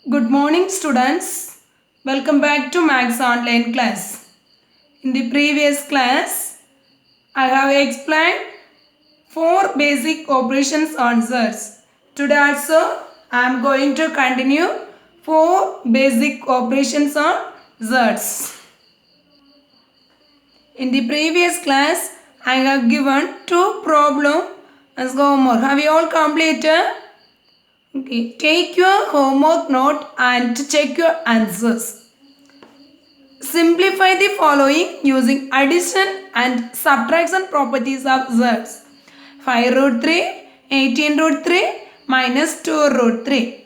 Good morning, students. Welcome back to Max Online class. In the previous class, I have explained 4 basic operations on zers. Today also, I am going to continue 4 basic operations on zers. In the previous class, I have given 2 problems as homework. Have you all completed? Okay. Take your homework note and check your answers. Simplify the following using addition and subtraction properties of zers. 5 root 3, 18 root 3 minus 2 root 3.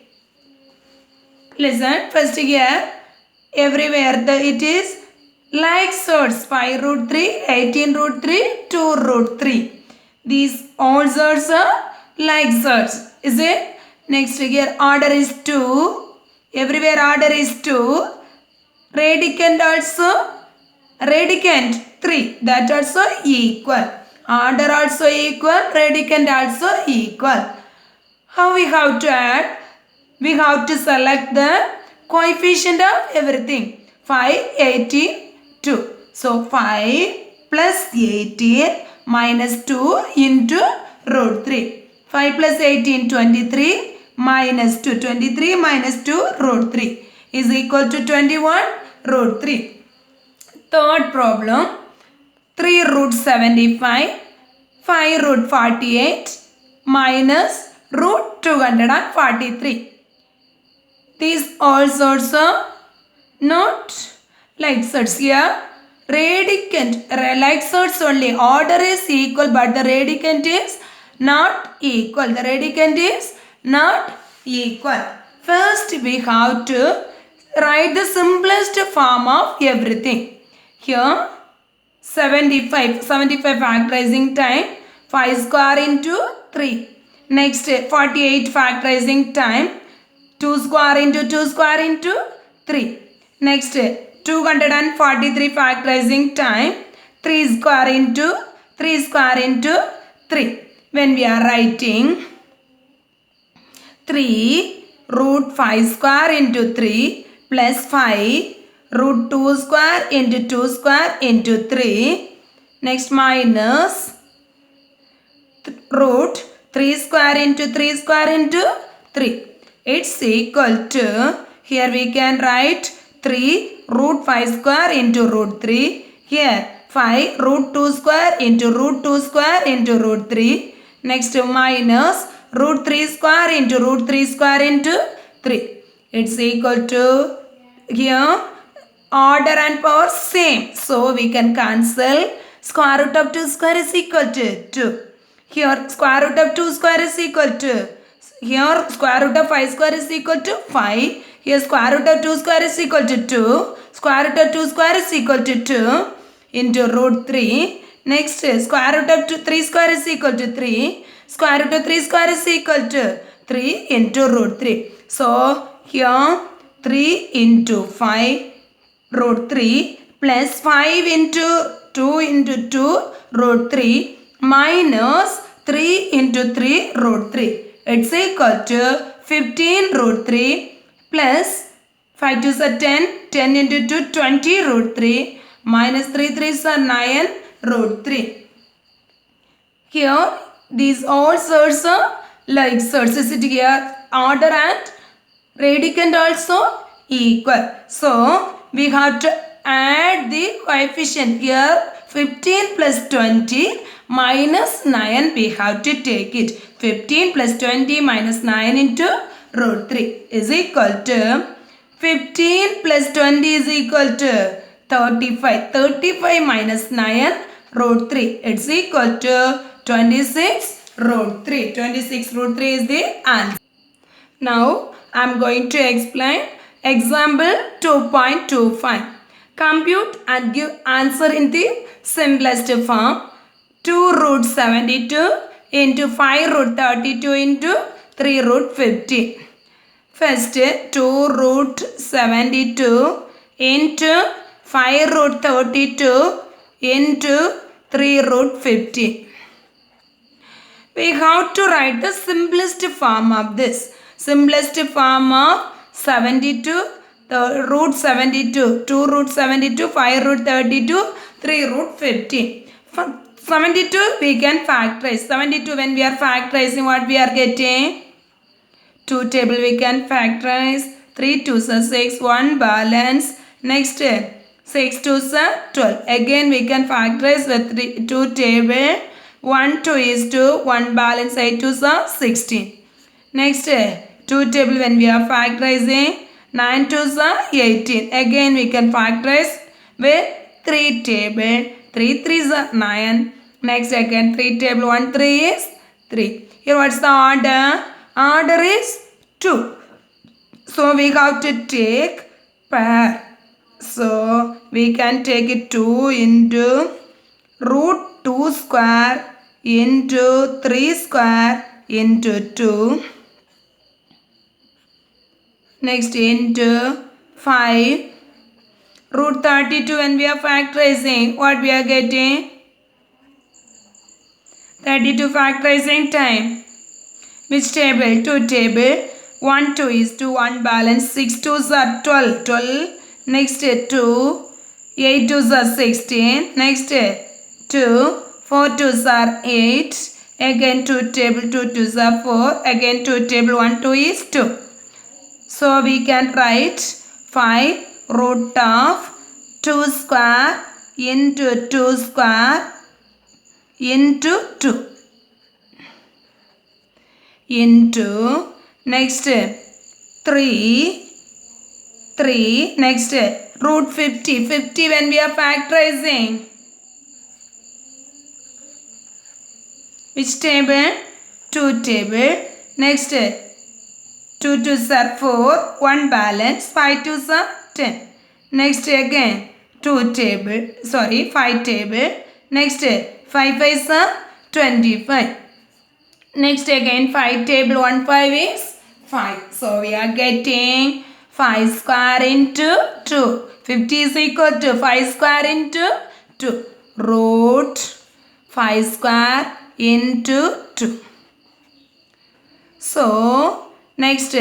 Listen, first here, everywhere it is like zers. 5 root 3, 18 root 3, 2 root 3. These all zers are like zers. Is it? Next here, order is 2. Everywhere order is 2. Radicand also, radicand 3, that also equal. Order also equal, radicand also equal. How we have to add? We have to select the coefficient of everything. 5, 18, 2. So 5 plus 18 minus 2 into root 3. 5 plus 18, 23 minus 2. 23 minus 2 root 3 is equal to 21 root 3. Third problem, 3 root 75, 5 root 48 minus root 243. These all sorts are not like zers here. Radicand, like zers only. Order is equal but the radicand is not equal. The radicand is not equal. First we have to write the simplest form of everything. Here 75 factorizing time 5 square into 3. Next 48 factorizing time 2 square into 2 square into 3. Next 243 factorizing time 3 square into 3 square into 3. When we are writing 3 root 5 square into 3 plus 5 root 2 square into 2 square into 3. Next minus root 3 square into 3 square into 3. It's equal to, here we can write 3 root 5 square into root 3. Here 5 root 2 square into root 2 square into root 3. Next minus root 3 square into root 3 square into 3. It's equal to, here order and power same. So we can cancel. Square root of 2 square is equal to 2. Here square root of 2 square is equal to, here square root of 5 square is equal to 5. Here square root of 2 square is equal to 2. Square root of 2 square is equal to 2 into root 3. Next square root of 3 square is equal to 3. Square root of 3 square is equal to 3 into root 3. So here 3 into 5 root 3 plus 5 into 2 into 2 root 3 minus 3 into 3 root 3. It's equal to 15 root 3 plus 5 2s are 10, 10 into 2 20 root 3 minus 3 3s are 9 root 3. Here these all zers are like zers. Is it here? Order and radicand also equal. So we have to add the coefficient here. 15 plus 20 minus 9 we have to take it. 15 plus 20 minus 9 into root 3 is equal to 15 plus 20 is equal to 35. 35 minus 9 root 3. It's equal to 26 root 3. 26 root 3 is the answer. Now I am going to explain example 2.25. Compute and give answer in the simplest form. 2 root 72 into 5 root 32 into 3 root 50. First 2 root 72 into 5 root 32 into 3 root 50. We have to write the simplest form of this. Simplest form of 72, root 72, 2 root 72, 5 root 32, 3 root 15. 72 we can factorize. 72 when we are factorizing, what we are getting? 2 table we can factorize. 3 2s are 6, 1 balance. Next 6 2s are 12. Again we can factorize with 2 table. 1 2 is 2, 1 balance, 8 2s are 16. Next 2 table when we are factorizing, 9 2s are 18. Again we can factorize with 3 table. 3 3s are 9. Next again 3 table, 1 3 is 3. Here what's the order? Order is 2. So we have to take pair. So we can take it 2 into root 2 square into 3 square into 2. Next into 5. Root 32 when we are factorizing, what we are getting? 32 factorizing time. Which table? 2 table. 1 2 is 2, 1 balance. 6 2s are 12. 12. Next 2. 8 2s are 16. Next 2. 4 2s are 8. Again 2 table, 2 2s are 4. Again 2 table, 1 2 is 2. So we can write 5 root of 2 square into 2 square into 2 into next 3 next root 50 when we are factorizing, which table? 2 table. Next 2 2s are 4, 1 balance, 5 2s are 10. Next again 5 table. Next 5 5s are 25. Next again 5 table, 1 5 is 5. So we are getting 5 square into 2. 50 is equal to 5 square into 2. Root 5 square into 2. So next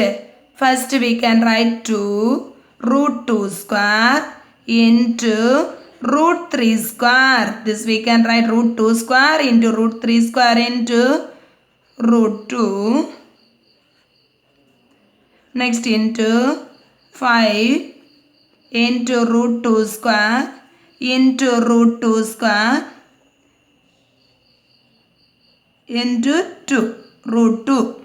first we can write 2 root 2 square into root 3 square. This we can write root 2 square into root 3 square into root 2. Next into 5 into root 2 square into root 2 square into 2 root 2.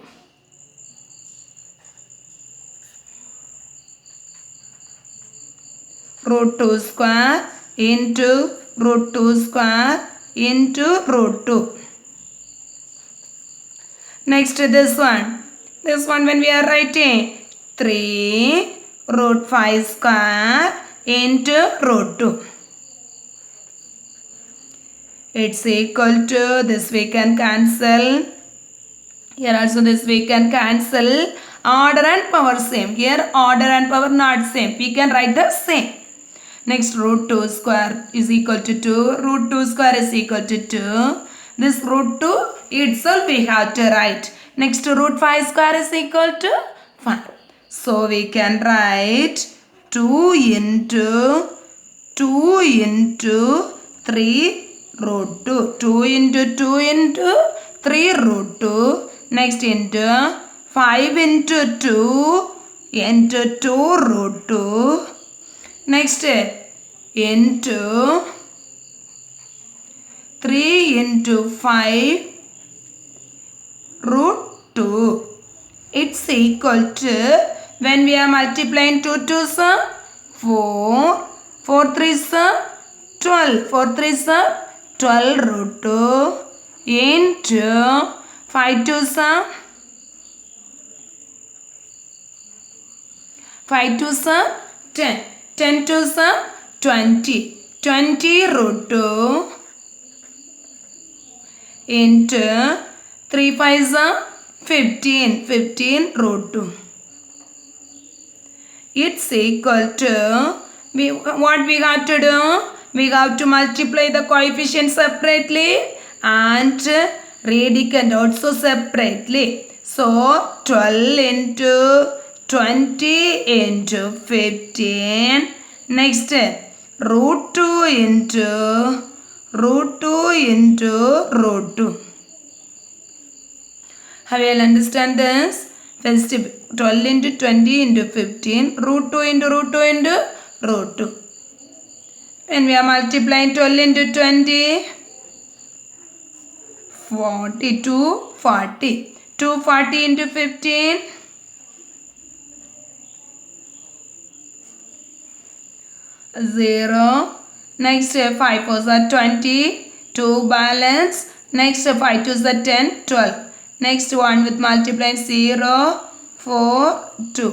Root 2 square into root 2 square into root 2. Next this one when we are writing 3 root 5 square into root 2. It's equal to, this we can cancel. Here also this we can cancel. Order and power same. Here order and power not same. We can write the same. Next root 2 square is equal to 2. Root 2 square is equal to 2. This root 2 itself we have to write. Next root 5 square is equal to 5. So we can write 2 into 3 root 2. 2 into 2 into 3 root 2. Next into 5 into 2 into 2 root 2. Next into 3 into 5 root 2. It's equal to, when we are multiplying 2 2s 4, 4 3s 12, 4 3s 12 root 2 into 5 2s 10. 10 2s 20. 20 root 2 into 3 5s 15. 15 root 2. It's equal to, what we have to do? We have to multiply the coefficients separately and radicand also separately. So 12 into 20 into 15. Next, root 2 into root 2. Have you all understand this? First, 12 into 20 into 15. Root 2 into root 2 into root 2. When we are multiplying 12 into 20, 42, 40. 240 into 15. 0. Next 5 4s are 20. 2 balance. Next 5 2s are 10. 12. Next one with multiplying 0, 4, 2.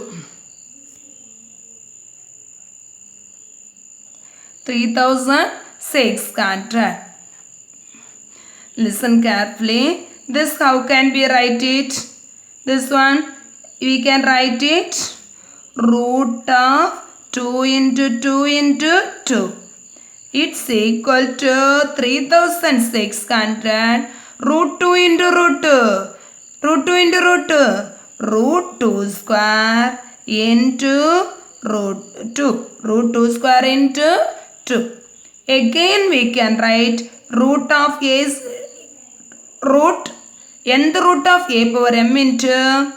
3600. Listen carefully. This how can we write it? This one we can write it root of 2 into 2 into 2. It's equal to 3600 root 2 into root 2. Root 2 into root 2. Root 2 square into root 2. Root 2 square into 2. Again we can write root of a is root nth root of a power m into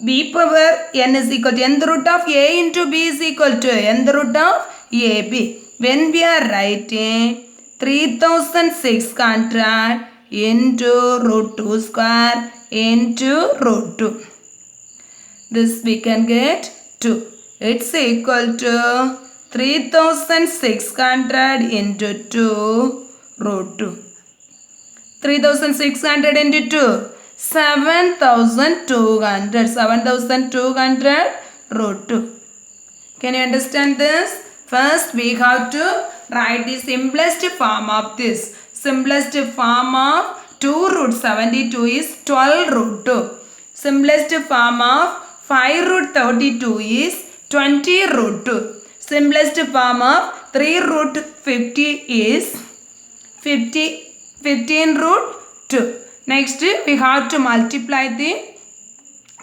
b power n is equal to nth root of a into b is equal to nth root of ab. When we are writing 3600 into root 2 square into root 2. This we can get 2. It's equal to 3600 into 2 root 2. 3600 into 2. 7200. 7200 root 2. Can you understand this? First we have to write the simplest form of this. Simplest form of 2 root 72 is 12 root 2. Simplest form of 5 root 32 is 20 root 2. Simplest form of 3 root 50 is 15 root 2. Next we have to multiply the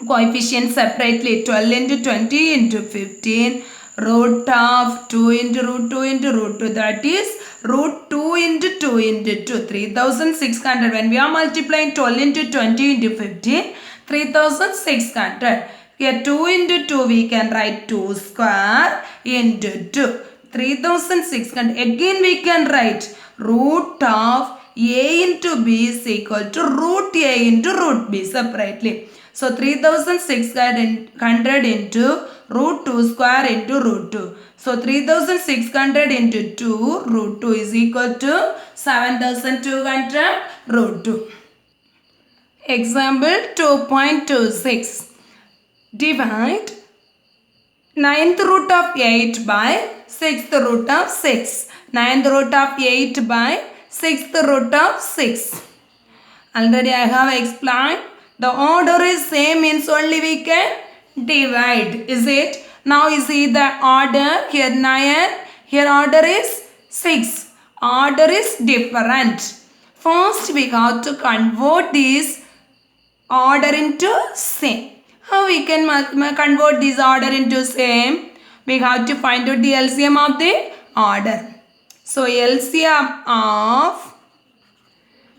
coefficients separately. 12 into 20 into 15. Root of 2 into root 2 into root 2, that is root 2 into 2 into 2, 3600. When we are multiplying 12 into 20 into 15, 3600. Here 2 into 2 we can write 2 square into 2, 3600. Again we can write root of a into b is equal to root a into root b separately. So 3600 into root 2 square into root 2. So 3600 into 2 root 2 is equal to 7200 root 2. Example 2.26. Divide 9th root of 8 by 6th root of 6. 9th root of 8 by 6th root of 6. Already I have explained. The order is same, means only we can divide. Is it? Now you see the order. Here 9. Here order is 6. Order is different. First we have to convert this order into same. How we can convert this order into same? We have to find out the LCM of the order. So LCM of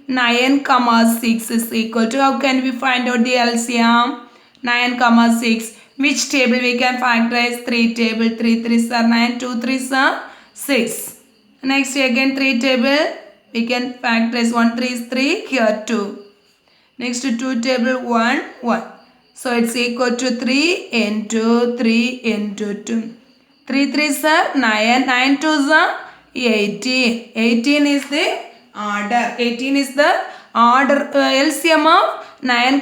9, 6 is equal to, how can we find out the LCM? 9, 6. Which table we can factorize? 3 table. 3 3s are 9, 2 3s are 6. Next again 3 table. We can factorize 1 3 is 3. Here 2. Next 2 table 1 1. So it's equal to 3 into 3 into 2. 3 3s are 9. 9 2s are 18. 18 is the order. 18 is the order. LCM of 9,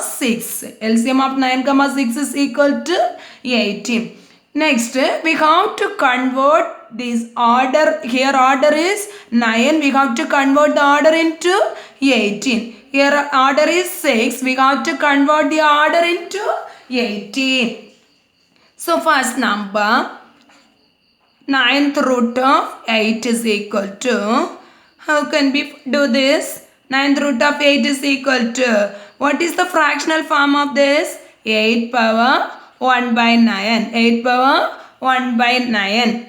6. LCM of 9, 6 is equal to 18. Next, we have to convert this order. Here order is 9. We have to convert the order into 18. Here order is 6. We have to convert the order into 18. So first number, 9th root of 8 is equal to, how can we do this? 9th root of 8 is equal to, what is the fractional form of this? 8 power 1 by 9. 8 power 1 by 9.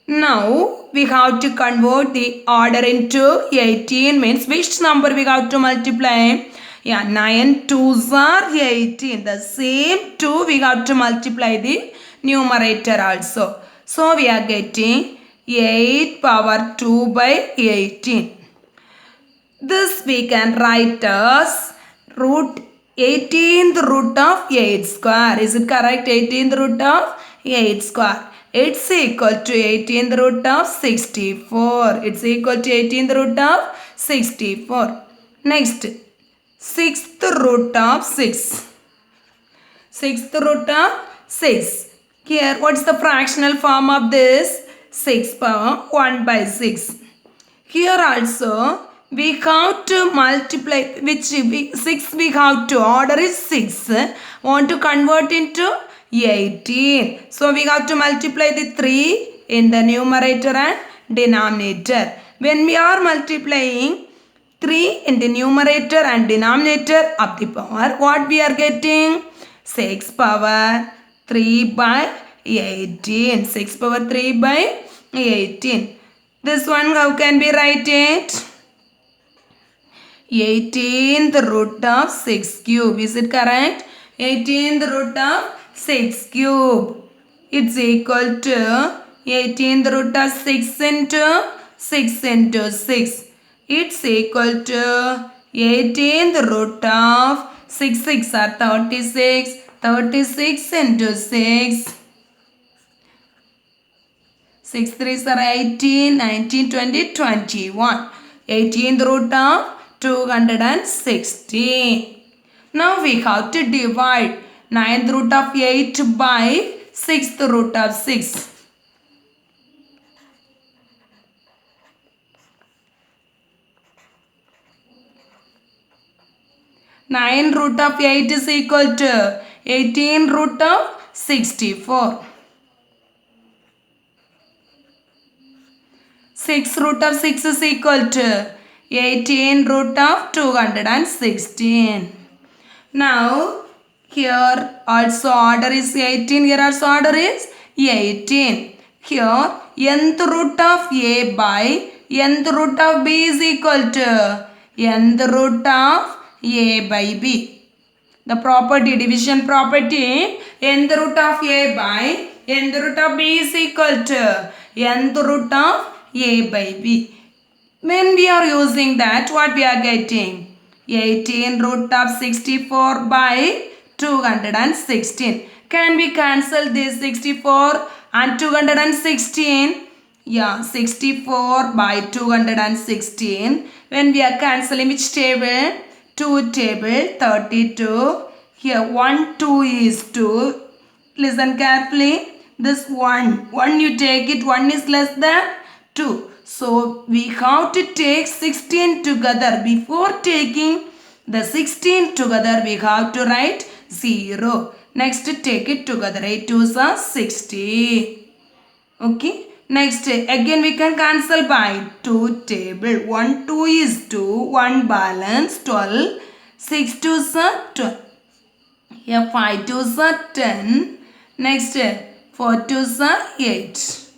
Now we have to convert the order into 18 means which number we have to multiply? Yeah, 9 2s are 18. The same 2 we have to multiply the numerator also. So we are getting 8 power 2 by 18. This we can write as root 18th root of 8 square. Is it correct? 18th root of 8 square. It's equal to 18th root of 64. It's equal to 18th root of 64. Next, 6th root of 6. 6th root of 6. Here, what's the fractional form of this? 6 power 1 by 6. Here also, we have to multiply, 6 we have to, order is 6. Want to convert into 18. So, we have to multiply the 3 in the numerator and denominator. When we are multiplying 3 in the numerator and denominator of the power, what we are getting? 6 power 3 by 18. 6 power 3 by 18. This one, how can we write it? 18th root of 6 cube. Is it correct? 18th root of 6 cube. It's equal to 18th root of 6 into 6 into 6. It's equal to 18th root of 6 6 are 36. 36 into 6. 6 3s are 18, 19, 20, 21. 18th root of 216. Now we have to divide 9th root of 8 by 6th root of 6. Nine root of 8 is equal to 18 root of 64. 6 root of 6 is equal to 18 root of 216. Now, here also order is 18. Here also order is 18. Here, nth root of A by nth root of B is equal to nth root of A by B. The property, division property, nth root of A by nth root of B is equal to nth root of A by B. When we are using that, what we are getting? 18 root of 64 by 216. Can we cancel this 64 and 216? Yeah, 64 by 216. When we are cancelling which table? 2 table, 32. Here 1, 2 is 2. Listen carefully. This 1 you take it, 1 is less than 2. So, we have to take 16 together. Before taking the 16 together, we have to write 0. Next, take it together. 8 2s are 60. Okay. Next, again we can cancel by 2 table. 1, 2 is 2. 1 balance 12. 6 2s are 12. Here 5 2s are 10. Next, 4 2s are 8.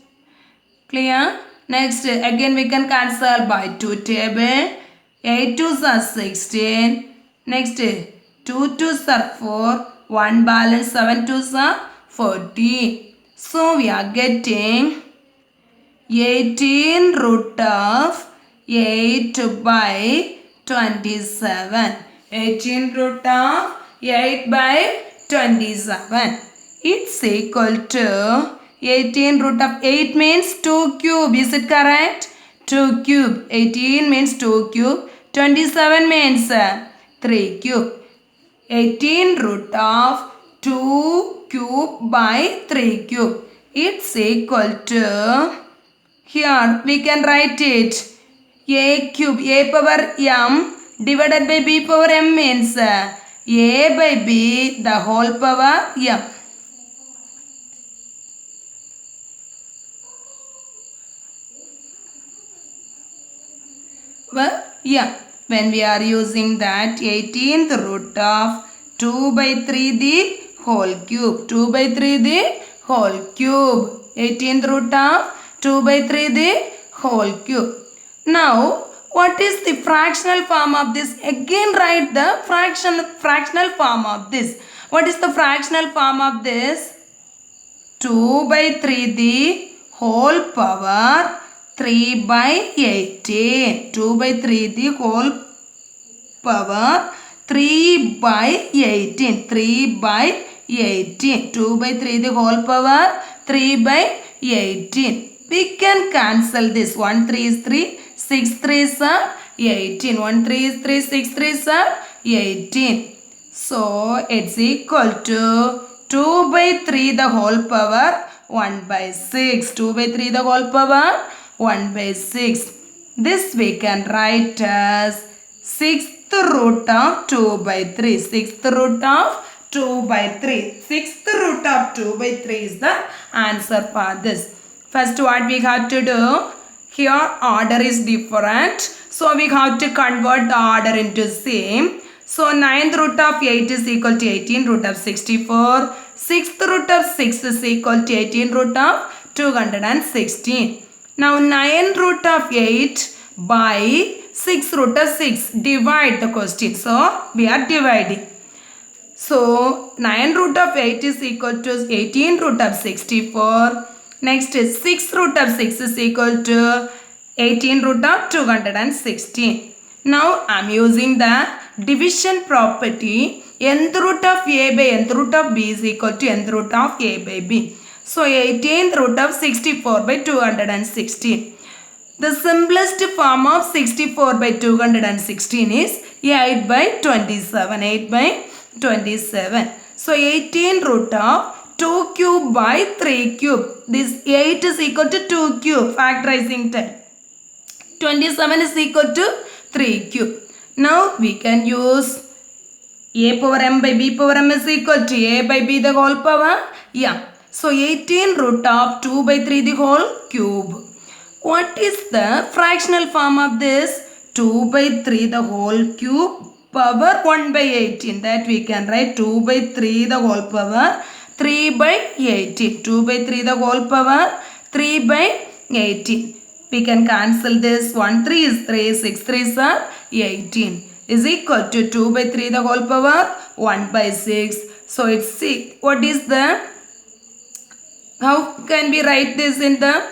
Clear? Next, again we can cancel by 2 table. 8 2s are 16. Next, 2 2s are 4. 1 balance 7 2s are 14. So, we are getting 18 root of 8 by 27. 18 root of 8 by 27. It's equal to 18 root of 8 means 2 cube. Is it correct? 2 cube. 18 means 2 cube. 27 means 3 cube. 18 root of 2 cube by 3 cube. It's equal to, here we can write it, a cube, a power m divided by b power m means a by b the whole power m. Well, yeah, when we are using that 18th root of 2 by 3 the whole cube. 2 by 3 the whole cube. 18th root of 2 by 3 the whole cube. Now, what is the fractional form of this? Again write the fractional form of this. What is the fractional form of this? 2 by 3 the whole power 3 by 18. 2 by 3 the whole power 3 by 18. 3 by 18. 2 by 3 the whole power 3 by 18. We can cancel this. 1 3 is 3. 6 3s are 18. 1 3 is 3. 6 3s are 18. So it's equal to 2 by 3 the whole power 1 by 6. 2 by 3 the whole power 1 by 6. This we can write as 6th root of 2 by 3. 6th root of 2 by 3. 6th root of 2 by 3 is the answer for this. First what we have to do? Here order is different. So we have to convert the order into same. So 9th root of 8 is equal to 18 root of 64. 6th root of 6 is equal to 18 root of 216. Now 9 root of 8 by 6 root of 6. Divide the question. So we are dividing. So 9 root of 8 is equal to 18 root of 64. Next is 6 root of 6 is equal to 18 root of 216. Now I am using the division property. Nth root of a by nth root of b is equal to nth root of a by b. So 18th root of 64 by 216. The simplest form of 64 by 216 is 8 by 27. 8 by 27. So 18 root of 2 cube by 3 cube. This 8 is equal to 2 cube. Factorizing time. 27 is equal to 3 cube. Now we can use a power m by b power m is equal to a by b the whole power m. So 18 root of 2 by 3 the whole cube. What is the fractional form of this? 2 by 3 the whole cube power 1 by 18. That we can write 2 by 3 the whole power 3 by 18. 2 by 3 the whole power 3 by 18. We can cancel this. 1 3 is 3. 6 3s are 18. Is equal to 2 by 3 the whole power 1 by 6. So it's 6. What is the? How can we write this in the?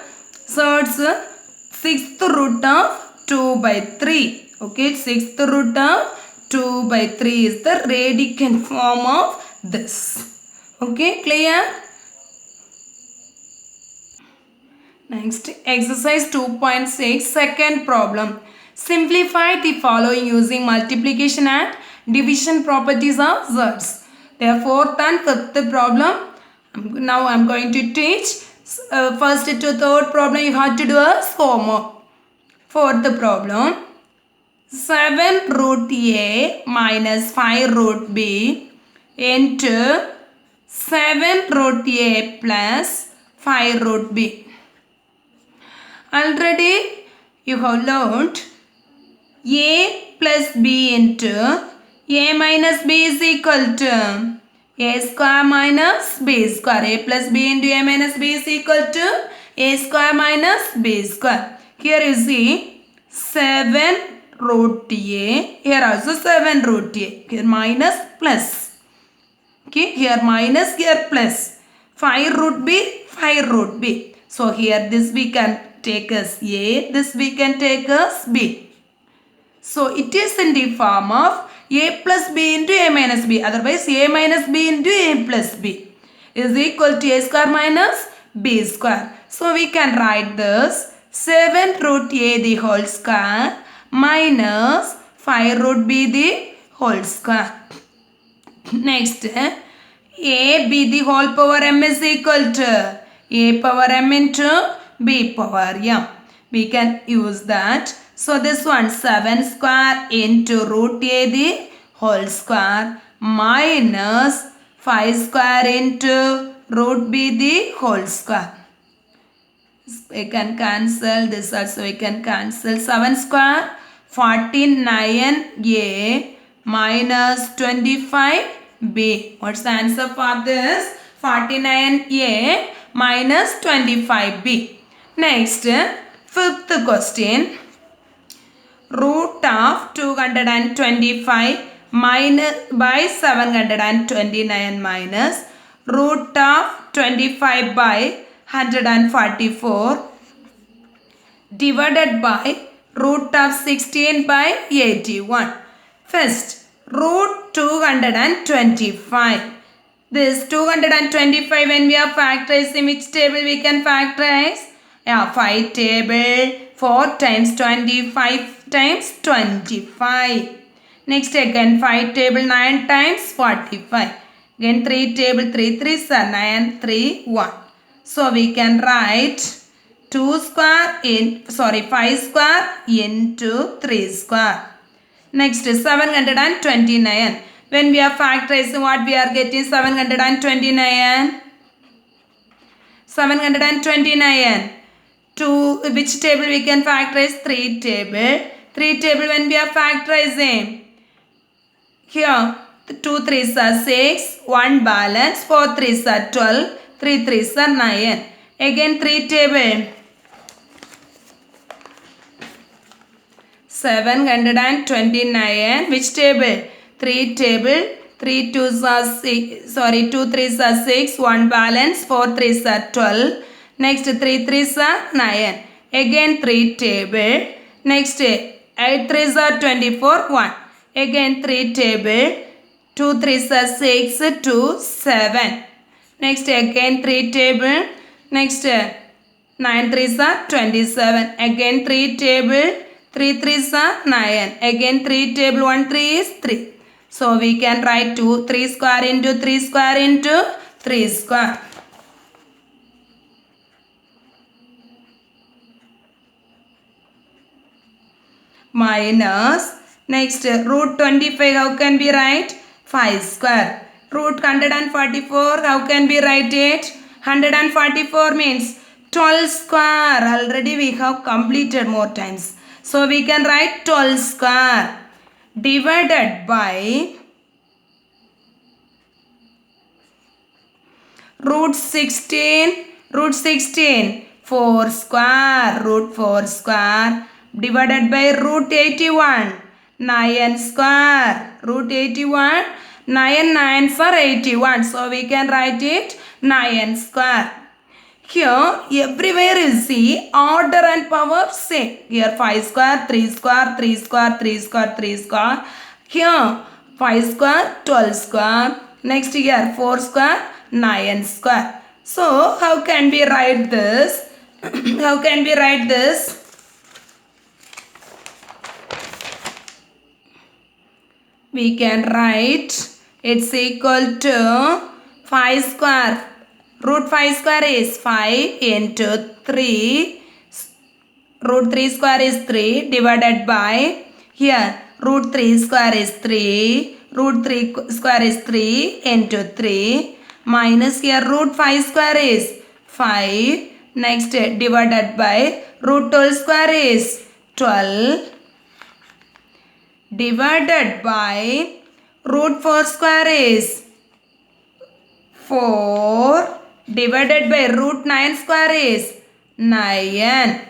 So it's 6th root of 2 by 3. Okay, 6th root of 2 by 3 is the radicand form of this. Okay, clear? Next, exercise 2.6, second problem. Simplify the following using multiplication and division properties of z's. The fourth and fifth problem. Now I am going to teach. First to third problem you have to do as homework. Fourth problem. 7 root a minus 5 root b into 7 root a plus 5 root b. Already you have learned a plus b into a minus b is equal to a square minus b square. A plus b into a minus b is equal to a square minus b square. Here you see 7 root a. Here also 7 root a. Here minus plus. Okay, here minus, here plus. 5 root b, 5 root b. So here this we can take as a, this we can take as b. So it is in the form of a plus b into a minus b. Otherwise a minus b into a plus b is equal to a square minus b square. So we can write this 7 root a the whole square minus 5 root b the whole square. Next, a b the whole power m is equal to a power m into b power m. We can use that. So this one 7 square into root a the whole square minus 5 square into root b the whole square. We can cancel this also. We can cancel 7 square 49a minus 25b B. What's the answer for this? 49A minus 25B. Next, fifth question. Root of 225 minus by 729 minus root of 25 by 144 divided by root of 16 by 81. First, root 225. This 225, when we are factorizing, which table we can factorize? Yeah, 5 table, 4 times 25 times 25. Next again 5 table, 9 times 45. Again 3 table, 3 3s are 9, 3, 1. So we can write 5 square into 3 square. Next is 729. When we are factorizing, what we are getting? 729. 729. To which table we can factorize? 3 table. 3 table when we are factorizing. Here 2 3s are 6. 1 balance. 4 3s are 12. 3 3s are 9. Again 3 table. 729. Which table? 3 table. 3 2s are 6. 2 3s are 6. 1 balance. 4 3s are 12. Next 3 3s are 9. Again 3 table. Next 8 3s are 24. 1. Again 3 table. 2 3s are 6. 2 7. Next again 3 table. Next 9 3s are 27. Again 3 table. 3 3s are 9. Again 3 table. 1 3 is 3. So we can write 3 square into 3 square into 3 square. Minus. Next root 25, how can we write? 5 square. Root 144, how can we write it? 144 means 12 square. Already we have completed more times. So we can write 12 square divided by root 16. Root 16, 4 square. Root 4 square divided by root 81, 9 square. Root 81, 9 9s are 81. So we can write it 9 square. Here everywhere you see order and power same. Here 5 square, 3 square, 3 square, 3 square, 3 square. Here 5 square, 12 square. Next here 4 square, 9 square. So how can we write this? How can we write this? We can write it's equal to 5 square. Root 5 square is 5 into 3. Root 3 square is 3 divided by here root 3 square is 3. Root 3 square is 3 into 3 minus here root 5 square is 5. Next divided by root 12 square is 12 divided by root 4 square is 4 divided by root 9 square is 9.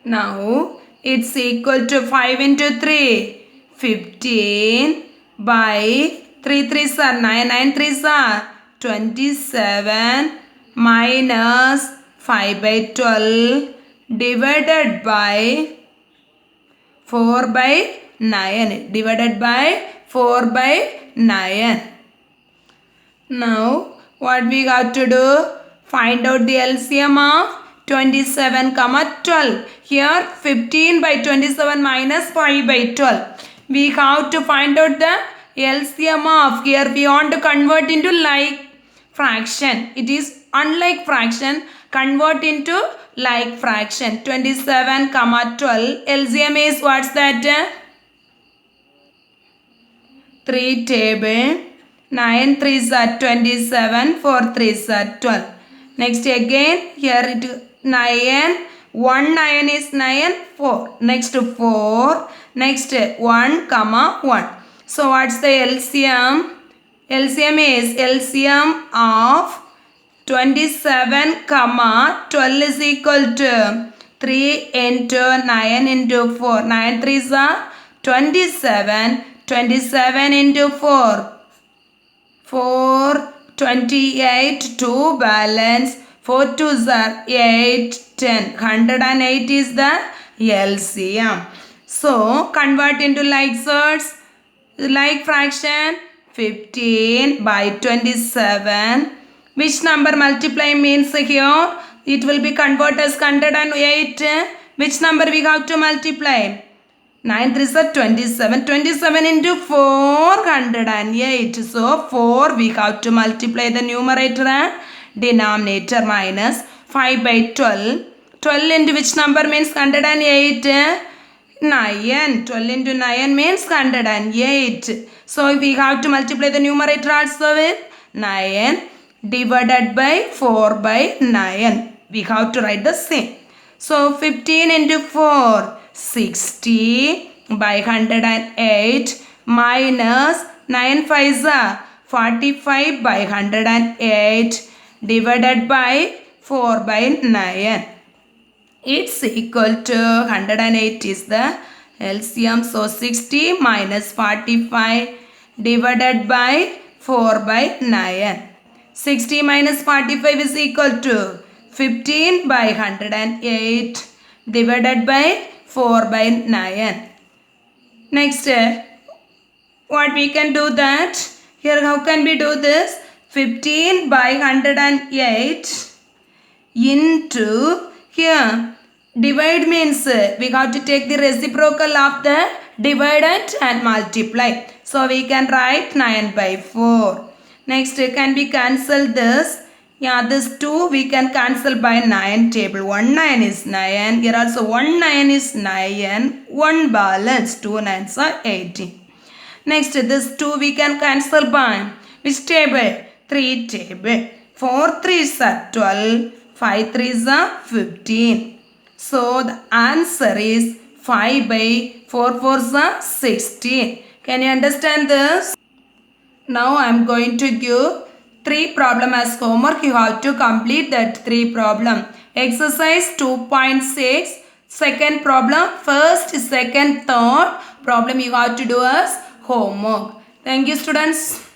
Now it's equal to 5 into 3, 15 by 3 3s are 9, 9 3s are 27 minus 5 by 12 divided by 4 by 9 divided by 4 by 9. Now what we got to do? Find out the LCM of 27, 12. Here 15 by 27 minus 5 by 12. We have to find out the LCM of, here we want to convert into like fraction. It is unlike fraction. Convert into like fraction. 27, 12. LCM is what's that? 3 table. 9 3s are 27. 4 3s are 12. Next again here it 9. 1 9 is 9. 4. Next 4. Next 1 comma 1. So what's the LCM? LCM is LCM of 27, 12 is equal to 3 into 9 into 4. 9 3s are 27. 27 into 4. 4, 28, 2 balance. 4 2s are 8, 10. 108 is the LCM. So convert into like words. Like fraction 15 by 27. Which number multiply means here? It will be converted as 108. Which number we have to multiply? 9 3s are 27. 27 into 408. So 4 we have to multiply the numerator and denominator minus 5 by 12. 12 into which number means 108? 9. 12 into 9 means 108. So we have to multiply the numerator also with 9 divided by 4 by 9. We have to write the same. So 15 into 4, 60 by 108 minus 9 5s are 45 by 108 divided by 4 by 9. It's equal to 108 is the LCM. So 60 minus 45 divided by 4 by 9. 60 minus 45 is equal to 15 by 108 divided by 4 by 9. Next, what we can do that? Here how can we do this? 15 by 108 into here. Divide means we have to take the reciprocal of the dividend and multiply. So we can write 9 by 4. Next, can we cancel this? Yeah, this 2 we can cancel by 9 table. 1 9 is 9. Here also 1 9 is 9. 1 balance. 2 9s are 18. Next, this 2 we can cancel by which table? 3 table. 4 3s are 12. 5 3s are 15. So the answer is 5 by 4 4s are 16. Can you understand this? Now I am going to give 3 problem as homework. You have to complete that 3 problem. Exercise 2.6. Second problem. First, second, third problem you have to do as homework. Thank you, students.